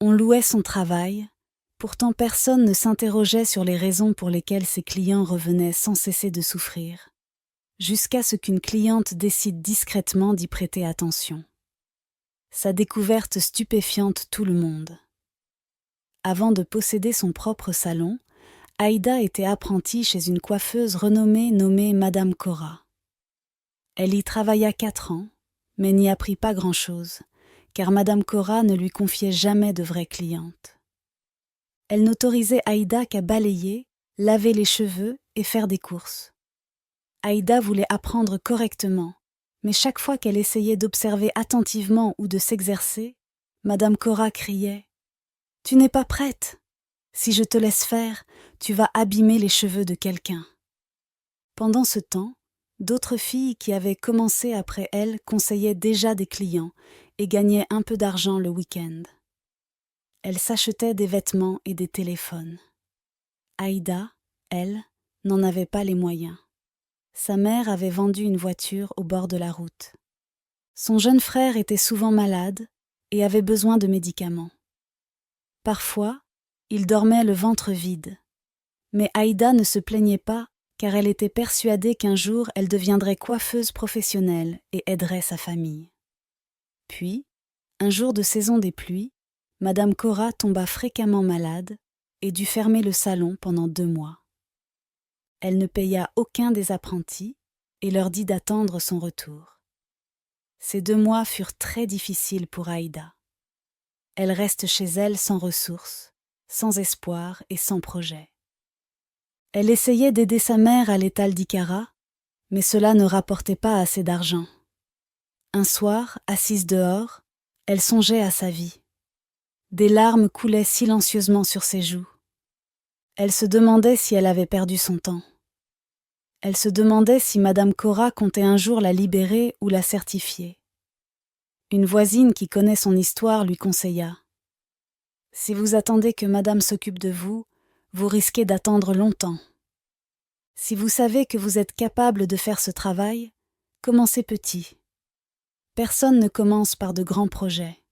On louait son travail, pourtant personne ne s'interrogeait sur les raisons pour lesquelles ses clients revenaient sans cesser de souffrir, jusqu'à ce qu'une cliente décide discrètement d'y prêter attention. Sa découverte stupéfiante tout le monde. Avant de posséder son propre salon, Aïda était apprentie chez une coiffeuse renommée nommée Madame Cora. Elle y travailla 4 ans, mais n'y apprit pas grand-chose, car Madame Cora ne lui confiait jamais de vraies clientes. Elle n'autorisait Aïda qu'à balayer, laver les cheveux et faire des courses. Aïda voulait apprendre correctement, mais chaque fois qu'elle essayait d'observer attentivement ou de s'exercer, Madame Cora criait « Tu n'es pas prête. Si je te laisse faire, tu vas abîmer les cheveux de quelqu'un. » Pendant ce temps, d'autres filles qui avaient commencé après elle conseillaient déjà des clients et gagnaient un peu d'argent le week-end. Elles s'achetaient des vêtements et des téléphones. Aïda, elle, n'en avait pas les moyens. Sa mère avait vendu une voiture au bord de la route. Son jeune frère était souvent malade et avait besoin de médicaments. Parfois, il dormait le ventre vide. Mais Aïda ne se plaignait pas car elle était persuadée qu'un jour elle deviendrait coiffeuse professionnelle et aiderait sa famille. Puis, un jour de saison des pluies, Madame Cora tomba fréquemment malade et dut fermer le salon pendant 2 mois. Elle ne paya aucun des apprentis et leur dit d'attendre son retour. Ces 2 mois furent très difficiles pour Aïda. Elle reste chez elle sans ressources, sans espoir et sans projet. Elle essayait d'aider sa mère à l'étal d'Ikara, mais cela ne rapportait pas assez d'argent. Un soir, assise dehors, elle songeait à sa vie. Des larmes coulaient silencieusement sur ses joues. Elle se demandait si elle avait perdu son temps. Elle se demandait si Madame Cora comptait un jour la libérer ou la certifier. Une voisine qui connaît son histoire lui conseilla « Si vous attendez que Madame s'occupe de vous, vous risquez d'attendre longtemps. Si vous savez que vous êtes capable de faire ce travail, commencez petit. Personne ne commence par de grands projets. »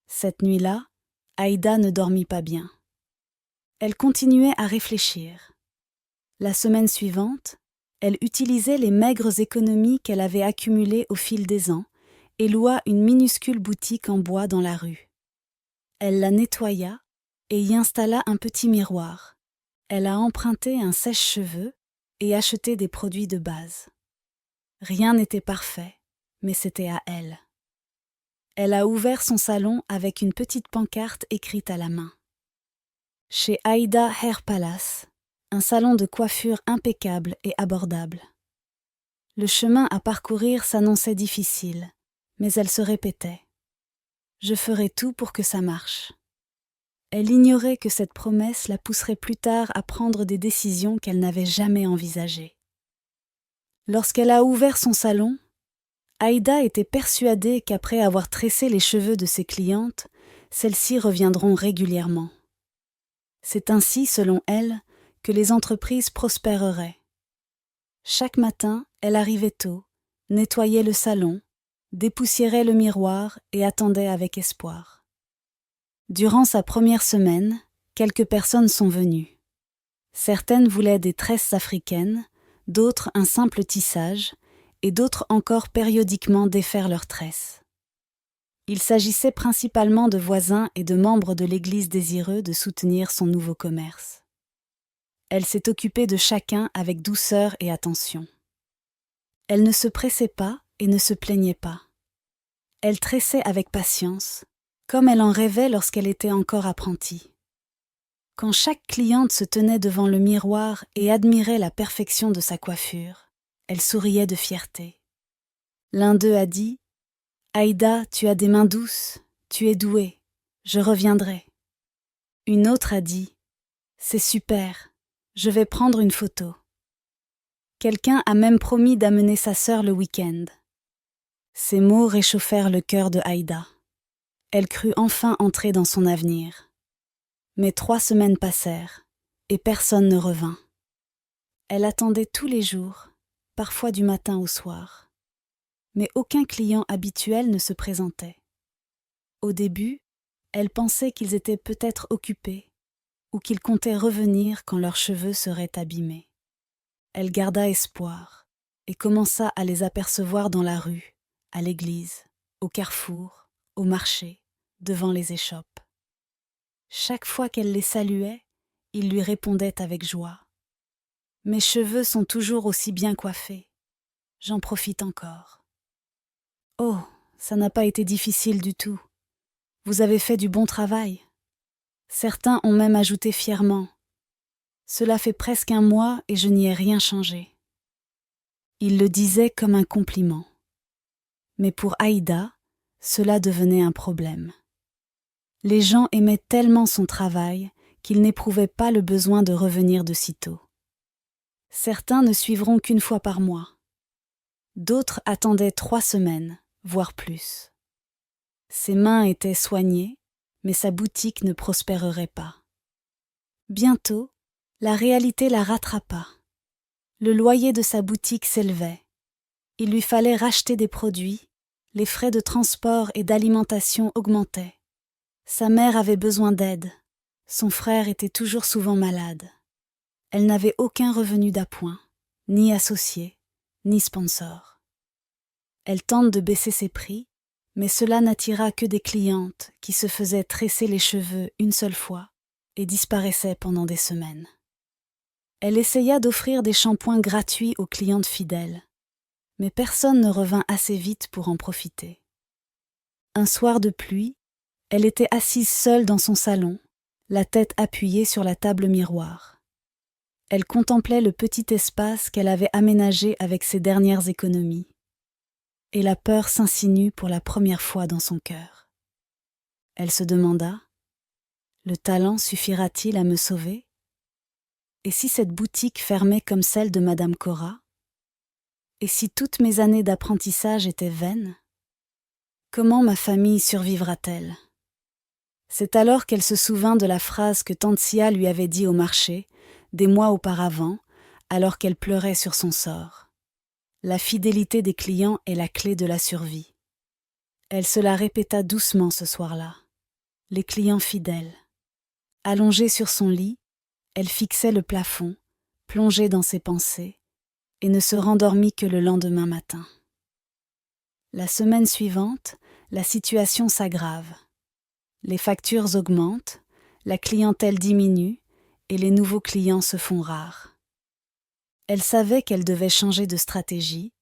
Cette nuit-là, Aïda ne dormit pas bien. Elle continuait à réfléchir. La semaine suivante, elle utilisait les maigres économies qu'elle avait accumulées au fil des ans et loua une minuscule boutique en bois dans la rue. Elle la nettoya et y installa un petit miroir. Elle a emprunté un sèche-cheveux et acheté des produits de base. Rien n'était parfait, mais c'était à elle. Elle a ouvert son salon avec une petite pancarte écrite à la main. Chez Aïda Hair Palace, un salon de coiffure impeccable et abordable. Le chemin à parcourir s'annonçait difficile, mais elle se répétait « Je ferai tout pour que ça marche ». Elle ignorait que cette promesse la pousserait plus tard à prendre des décisions qu'elle n'avait jamais envisagées. Lorsqu'elle a ouvert son salon, Aïda était persuadée qu'après avoir tressé les cheveux de ses clientes, celles-ci reviendront régulièrement. C'est ainsi, selon elle, que les entreprises prospéreraient. Chaque matin, elle arrivait tôt, nettoyait le salon, dépoussiérait le miroir et attendait avec espoir. Durant sa première semaine, quelques personnes sont venues. Certaines voulaient des tresses africaines, d'autres un simple tissage, et d'autres encore périodiquement défaire leurs tresses. Il s'agissait principalement de voisins et de membres de l'Église désireux de soutenir son nouveau commerce. Elle s'est occupée de chacun avec douceur et attention. Elle ne se pressait pas et ne se plaignait pas. Elle tressait avec patience, comme elle en rêvait lorsqu'elle était encore apprentie. Quand chaque cliente se tenait devant le miroir et admirait la perfection de sa coiffure, elle souriait de fierté. L'un d'eux a dit « Aïda, tu as des mains douces, tu es douée, je reviendrai. » Une autre a dit « C'est super, je vais prendre une photo. » Quelqu'un a même promis d'amener sa sœur le week-end. Ces mots réchauffèrent le cœur de Aïda. Elle crut enfin entrer dans son avenir. Mais 3 semaines passèrent, et personne ne revint. Elle attendait tous les jours, parfois du matin au soir. Mais aucun client habituel ne se présentait. Au début, Elle pensait qu'ils étaient peut-être occupés ou qu'ils comptaient revenir quand leurs cheveux seraient abîmés. Elle garda espoir et commença à les apercevoir dans la rue, à l'église, au carrefour, au marché, devant les échoppes. Chaque fois qu'elle les saluait, ils lui répondaient avec joie. « Mes cheveux sont toujours aussi bien coiffés. J'en profite encore. »« Oh, ça n'a pas été difficile du tout. Vous avez fait du bon travail. » Certains ont même ajouté fièrement. « Cela fait presque un mois et je n'y ai rien changé. » Ils le disaient comme un compliment. Mais pour Aïda, cela devenait un problème. Les gens aimaient tellement son travail qu'ils n'éprouvaient pas le besoin de revenir de sitôt. Certains ne suivront qu'une fois par mois. D'autres attendaient 3 semaines, voire plus. Ses mains étaient soignées, mais sa boutique ne prospérerait pas. Bientôt, la réalité la rattrapa. Le loyer de sa boutique s'élevait. Il lui fallait racheter des produits, les frais de transport et d'alimentation augmentaient. Sa mère avait besoin d'aide. Son frère était toujours souvent malade. Elle n'avait aucun revenu d'appoint, ni associé, ni sponsor. Elle tente de baisser ses prix, mais cela n'attira que des clientes qui se faisaient tresser les cheveux une seule fois et disparaissaient pendant des semaines. Elle essaya d'offrir des shampoings gratuits aux clientes fidèles, mais personne ne revint assez vite pour en profiter. Un soir de pluie, elle était assise seule dans son salon, la tête appuyée sur la table miroir. Elle contemplait le petit espace qu'elle avait aménagé avec ses dernières économies. Et la peur s'insinue pour la première fois dans son cœur. Elle se demanda, « Le talent suffira-t-il à me sauver ? Et si cette boutique fermait comme celle de Madame Cora ? Et si toutes mes années d'apprentissage étaient vaines ? Comment ma famille survivra-t-elle » C'est alors qu'elle se souvint de la phrase que tante Sia lui avait dit au marché, des mois auparavant, alors qu'elle pleurait sur son sort. La fidélité des clients est la clé de la survie. Elle se la répéta doucement ce soir-là. Les clients fidèles. Allongée sur son lit, elle fixait le plafond, plongée dans ses pensées, et ne se rendormit que le lendemain matin. La semaine suivante, la situation s'aggrave. Les factures augmentent, la clientèle diminue et les nouveaux clients se font rares. Elle savait qu'elle devait changer de stratégie,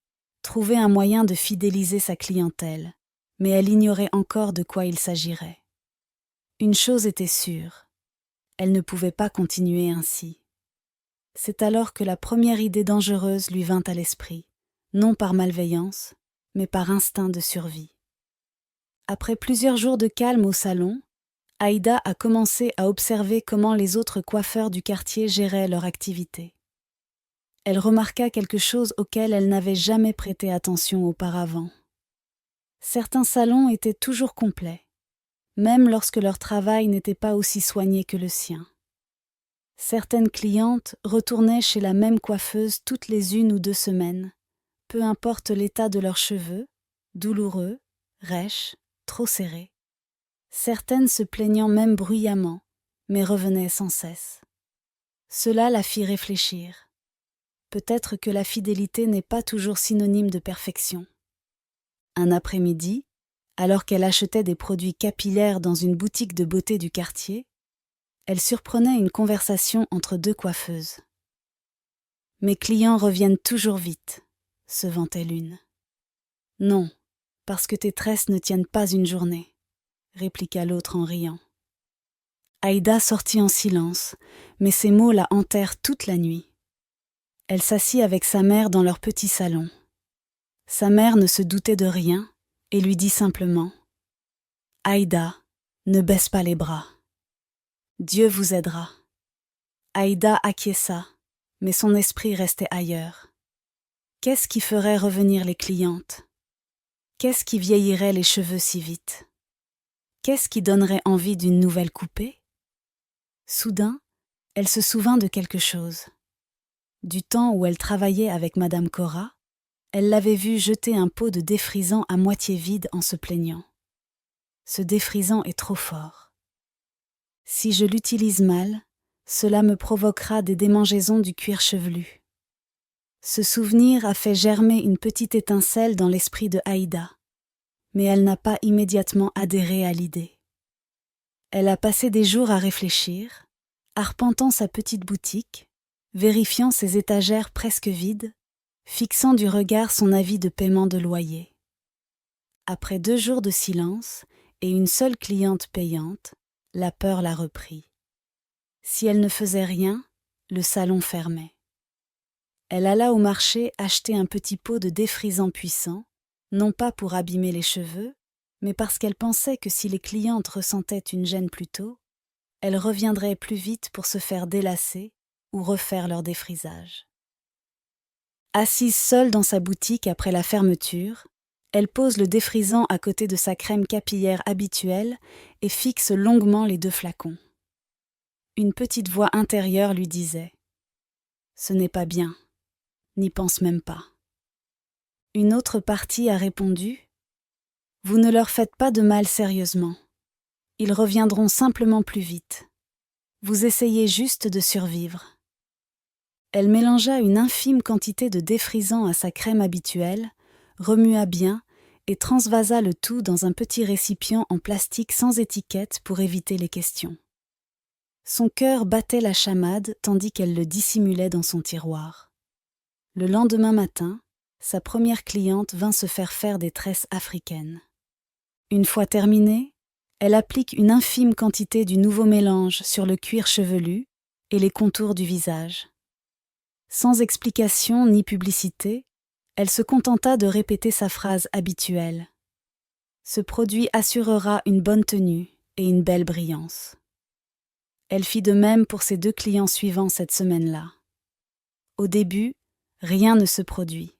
trouver un moyen de fidéliser sa clientèle, mais elle ignorait encore de quoi il s'agirait. Une chose était sûre, elle ne pouvait pas continuer ainsi. C'est alors que la première idée dangereuse lui vint à l'esprit, non par malveillance, mais par instinct de survie. Après plusieurs jours de calme au salon, Aïda a commencé à observer comment les autres coiffeurs du quartier géraient leur activité. Elle remarqua quelque chose auquel elle n'avait jamais prêté attention auparavant. Certains salons étaient toujours complets, même lorsque leur travail n'était pas aussi soigné que le sien. Certaines clientes retournaient chez la même coiffeuse toutes les 1 ou 2 semaines, peu importe l'état de leurs cheveux, douloureux, rêches, trop serrés. Certaines se plaignant même bruyamment, mais revenaient sans cesse. Cela la fit réfléchir. Peut-être que la fidélité n'est pas toujours synonyme de perfection. Un après-midi, alors qu'elle achetait des produits capillaires dans une boutique de beauté du quartier, elle surprenait une conversation entre 2 coiffeuses. « Mes clients reviennent toujours vite », se vantait l'une. « Non, parce que tes tresses ne tiennent pas une journée », répliqua l'autre en riant. Aïda sortit en silence, mais ces mots la hantèrent toute la nuit. Elle s'assit avec sa mère dans leur petit salon. Sa mère ne se doutait de rien et lui dit simplement « Aïda, ne baisse pas les bras. Dieu vous aidera. » Aïda acquiesça, mais son esprit restait ailleurs. Qu'est-ce qui ferait revenir les clientes ? Qu'est-ce qui vieillirait les cheveux si vite ? Qu'est-ce qui donnerait envie d'une nouvelle coupée ? Soudain, elle se souvint de quelque chose. Du temps où elle travaillait avec Madame Cora, elle l'avait vue jeter un pot de défrisant à moitié vide en se plaignant. ce défrisant est trop fort. Si je l'utilise mal, cela me provoquera des démangeaisons du cuir chevelu. Ce souvenir a fait germer une petite étincelle dans l'esprit de Aïda, mais elle n'a pas immédiatement adhéré à l'idée. Elle a passé des jours à réfléchir, arpentant sa petite boutique, vérifiant ses étagères presque vides, fixant du regard son avis de paiement de loyer. Après 2 jours de silence et une seule cliente payante, la peur l'a repris. Si elle ne faisait rien, le salon fermait. Elle alla au marché acheter un petit pot de défrisant puissant, non pas pour abîmer les cheveux, mais parce qu'elle pensait que si les clientes ressentaient une gêne plus tôt, elles reviendraient plus vite pour se faire délasser ou refaire leur défrisage. Assise seule dans sa boutique après la fermeture, elle pose le défrisant à côté de sa crème capillaire habituelle et fixe longuement les 2 flacons. Une petite voix intérieure lui disait « Ce n'est pas bien, n'y pense même pas ». Une autre partie a répondu « Vous ne leur faites pas de mal sérieusement. Ils reviendront simplement plus vite. Vous essayez juste de survivre. » Elle mélangea une infime quantité de défrisant à sa crème habituelle, remua bien et transvasa le tout dans un petit récipient en plastique sans étiquette pour éviter les questions. Son cœur battait la chamade tandis qu'elle le dissimulait dans son tiroir. Le lendemain matin, sa première cliente vint se faire des tresses africaines. Une fois terminée, elle applique une infime quantité du nouveau mélange sur le cuir chevelu et les contours du visage. Sans explication ni publicité, elle se contenta de répéter sa phrase habituelle. Ce produit assurera une bonne tenue et une belle brillance. Elle fit de même pour ses 2 clients suivants cette semaine-là. Au début, rien ne se produit.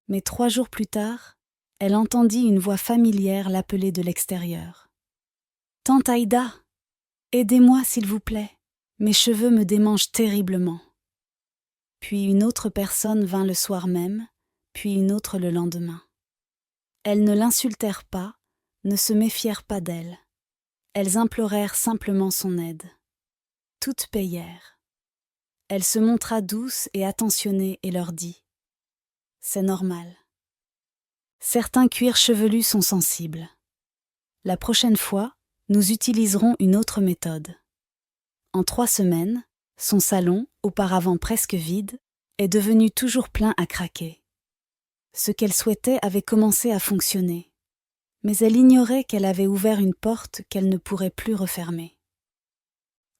Mais 3 jours plus tard, elle entendit une voix familière l'appeler de l'extérieur. « Tante Aïda, aidez-moi s'il vous plaît, mes cheveux me démangent terriblement. » Puis une autre personne vint le soir même, puis une autre le lendemain. Elles ne l'insultèrent pas, ne se méfièrent pas d'elle. Elles implorèrent simplement son aide. Toutes payèrent. Elle se montra douce et attentionnée et leur dit « C'est normal. Certains cuirs chevelus sont sensibles. La prochaine fois, nous utiliserons une autre méthode. » En 3 semaines, son salon, auparavant presque vide, est devenu toujours plein à craquer. Ce qu'elle souhaitait avait commencé à fonctionner, mais elle ignorait qu'elle avait ouvert une porte qu'elle ne pourrait plus refermer.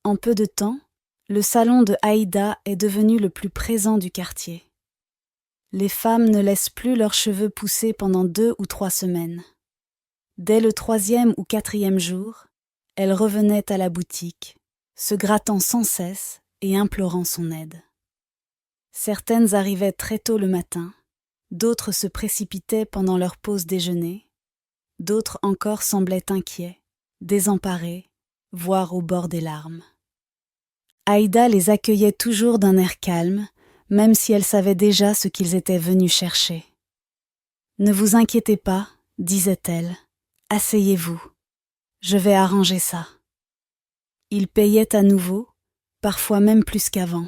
En peu de temps, le salon de Aïda est devenu le plus présent du quartier. Les femmes ne laissent plus leurs cheveux pousser pendant 2 ou 3 semaines. Dès le 3e ou 4e jour, elles revenaient à la boutique, se grattant sans cesse et implorant son aide. Certaines arrivaient très tôt le matin, d'autres se précipitaient pendant leur pause déjeuner, d'autres encore semblaient inquiets, désemparés, voire au bord des larmes. Aïda les accueillait toujours d'un air calme, même si elle savait déjà ce qu'ils étaient venus chercher. « Ne vous inquiétez pas, disait-elle, asseyez-vous, je vais arranger ça. » Ils payaient à nouveau, parfois même plus qu'avant.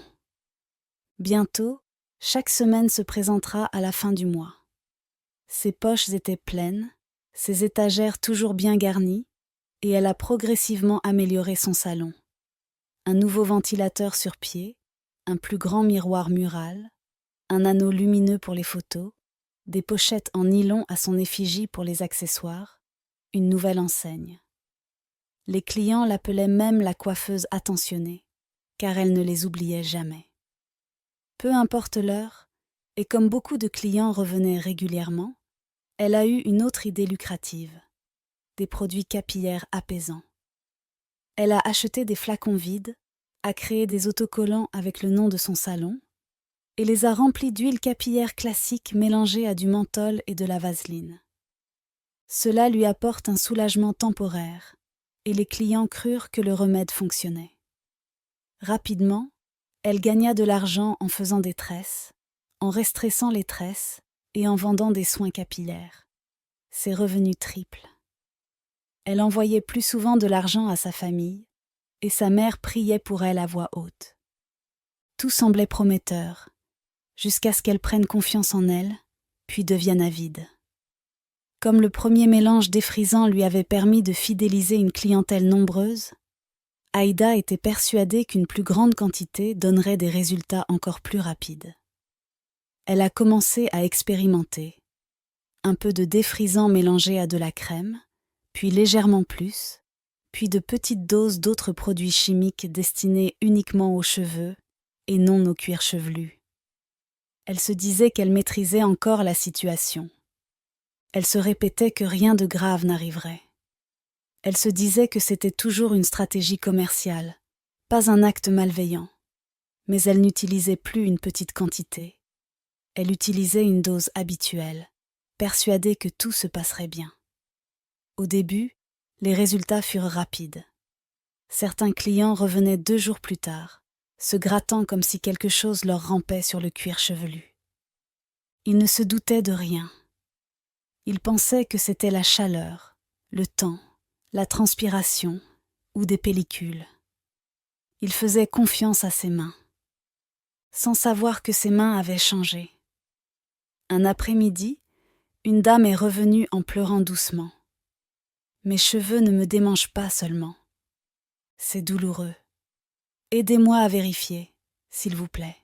Bientôt, chaque semaine se présentera à la fin du mois. Ses poches étaient pleines, ses étagères toujours bien garnies, et elle a progressivement amélioré son salon. Un nouveau ventilateur sur pied, un plus grand miroir mural, un anneau lumineux pour les photos, des pochettes en nylon à son effigie pour les accessoires, une nouvelle enseigne. Les clients l'appelaient même la coiffeuse attentionnée, car elle ne les oubliait jamais. Peu importe l'heure, et comme beaucoup de clients revenaient régulièrement, elle a eu une autre idée lucrative, des produits capillaires apaisants. Elle a acheté des flacons vides, a créé des autocollants avec le nom de son salon, et les a remplis d'huile capillaire classique mélangée à du menthol et de la vaseline. Cela lui apporte un soulagement temporaire, et les clients crurent que le remède fonctionnait. Rapidement, elle gagna de l'argent en faisant des tresses, en restreissant les tresses et en vendant des soins capillaires. Ses revenus triplent. Elle envoyait plus souvent de l'argent à sa famille, et sa mère priait pour elle à voix haute. Tout semblait prometteur, jusqu'à ce qu'elle prenne confiance en elle, puis devienne avide. Comme le premier mélange défrisant lui avait permis de fidéliser une clientèle nombreuse, Aïda était persuadée qu'une plus grande quantité donnerait des résultats encore plus rapides. Elle a commencé à expérimenter. Un peu de défrisant mélangé à de la crème, puis légèrement plus, puis de petites doses d'autres produits chimiques destinés uniquement aux cheveux et non au cuir chevelu. Elle se disait qu'elle maîtrisait encore la situation. Elle se répétait que rien de grave n'arriverait. Elle se disait que c'était toujours une stratégie commerciale, pas un acte malveillant. Mais elle n'utilisait plus une petite quantité. Elle utilisait une dose habituelle, persuadée que tout se passerait bien. Au début, les résultats furent rapides. Certains clients revenaient 2 jours plus tard, se grattant comme si quelque chose leur rampait sur le cuir chevelu. Ils ne se doutaient de rien. Ils pensaient que c'était la chaleur, le temps, la transpiration ou des pellicules. Ils faisaient confiance à ses mains, sans savoir que ses mains avaient changé. Un après-midi, une dame est revenue en pleurant doucement. « Mes cheveux ne me démangent pas seulement. C'est douloureux. Aidez-moi à vérifier, s'il vous plaît. »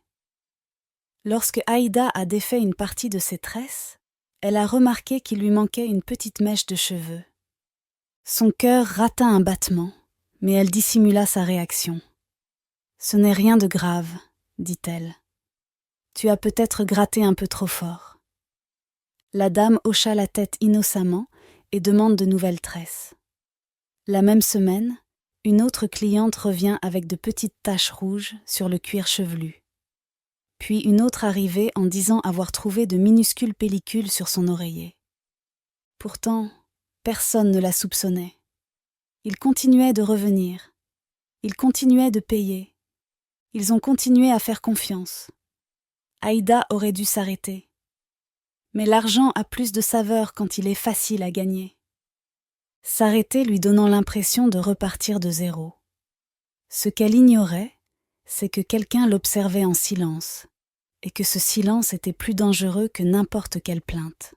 Lorsque Aïda a défait une partie de ses tresses, elle a remarqué qu'il lui manquait une petite mèche de cheveux. Son cœur rata un battement, mais elle dissimula sa réaction. « Ce n'est rien de grave, » dit-elle. « Tu as peut-être gratté un peu trop fort. » La dame hocha la tête innocemment et demande de nouvelles tresses. La même semaine, une autre cliente revient avec de petites taches rouges sur le cuir chevelu. Puis une autre arrivée en disant avoir trouvé de minuscules pellicules sur son oreiller. Pourtant, personne ne la soupçonnait. Ils continuaient de revenir. Ils continuaient de payer. Ils ont continué à faire confiance. Aïda aurait dû s'arrêter. Mais l'argent a plus de saveur quand il est facile à gagner. S'arrêter lui donnant l'impression de repartir de zéro. Ce qu'elle ignorait, c'est que quelqu'un l'observait en silence, et que ce silence était plus dangereux que n'importe quelle plainte.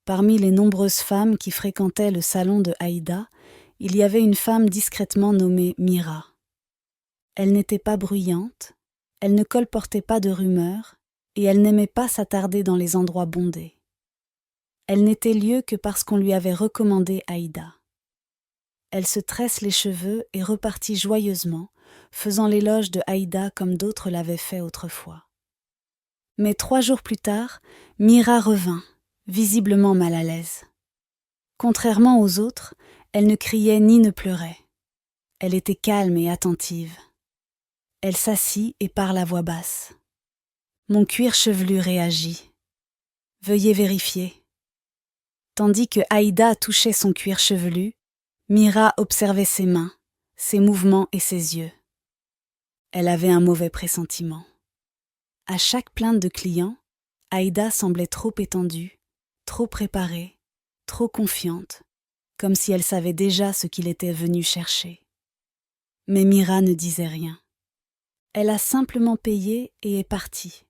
Parmi les nombreuses femmes qui fréquentaient le salon de Aïda, il y avait une femme discrètement nommée Mira. Elle n'était pas bruyante, elle ne colportait pas de rumeurs, et elle n'aimait pas s'attarder dans les endroits bondés. Elle n'était lieu que parce qu'on lui avait recommandé Aïda. Elle se tresse les cheveux et repartit joyeusement, faisant l'éloge de Aïda comme d'autres l'avaient fait autrefois. Mais 3 jours plus tard, Mira revint, visiblement mal à l'aise. Contrairement aux autres, elle ne criait ni ne pleurait. Elle était calme et attentive. Elle s'assit et parle à voix basse. Mon cuir chevelu réagit. Veuillez vérifier. Tandis que Aïda touchait son cuir chevelu, Mira observait ses mains, ses mouvements et ses yeux. Elle avait un mauvais pressentiment. À chaque plainte de client, Aïda semblait trop étendue, trop préparée, trop confiante, comme si elle savait déjà ce qu'il était venu chercher. Mais Mira ne disait rien. Elle a simplement payé et est partie.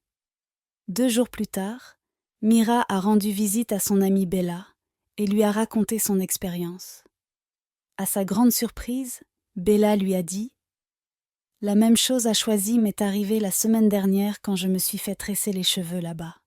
2 jours plus tard, Mira a rendu visite à son amie Bella et lui a raconté son expérience. À sa grande surprise, Bella lui a dit « La même chose à Choisy m'est arrivée la semaine dernière quand je me suis fait tresser les cheveux là-bas.